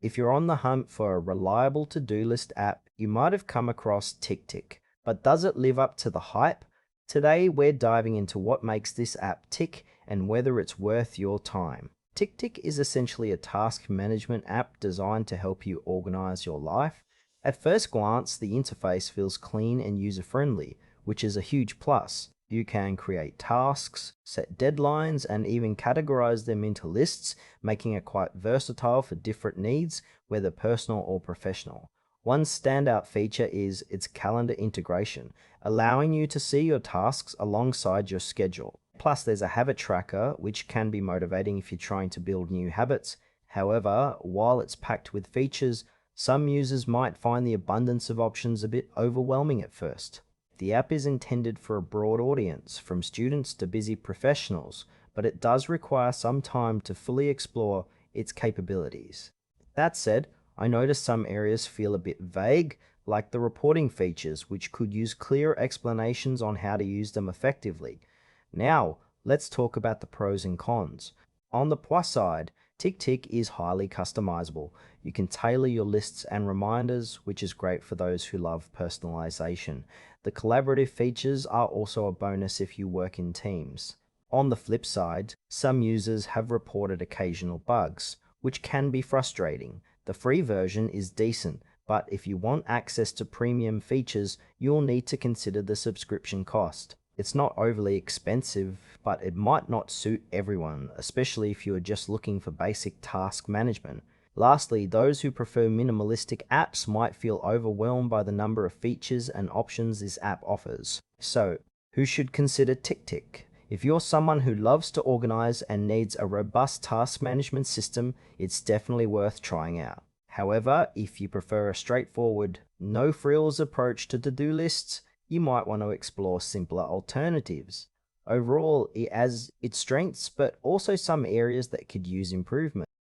If you're on the hunt for a reliable to-do list app, you might have come across TickTick. But does it live up to the hype? Today, we're diving into what makes this app tick and whether it's worth your time. TickTick is essentially a task management app designed to help you organize your life. At first glance, the interface feels clean and user-friendly, which is a huge plus. You can create tasks, set deadlines, and even categorize them into lists, making it quite versatile for different needs, whether personal or professional. One standout feature is its calendar integration, allowing you to see your tasks alongside your schedule. Plus, there's a habit tracker, which can be motivating if you're trying to build new habits. However, while it's packed with features, some users might find the abundance of options a bit overwhelming at first. The app is intended for a broad audience, from students to busy professionals, but it does require some time to fully explore its capabilities. That said, I noticed some areas feel a bit vague, like the reporting features, which could use clear explanations on how to use them effectively. Now, let's talk about the pros and cons. On the plus side, TickTick is highly customizable. You can tailor your lists and reminders, which is great for those who love personalization. The collaborative features are also a bonus if you work in teams. On the flip side, some users have reported occasional bugs, which can be frustrating. The free version is decent, but if you want access to premium features, you'll need to consider the subscription cost. It's not overly expensive, but it might not suit everyone, especially if you are just looking for basic task management. Lastly, those who prefer minimalistic apps might feel overwhelmed by the number of features and options this app offers. So, who should consider TickTick? If you're someone who loves to organize and needs a robust task management system, it's definitely worth trying out. However, if you prefer a straightforward, no-frills approach to to-do lists, you might want to explore simpler alternatives. Overall, it has its strengths, but also some areas that could use improvement.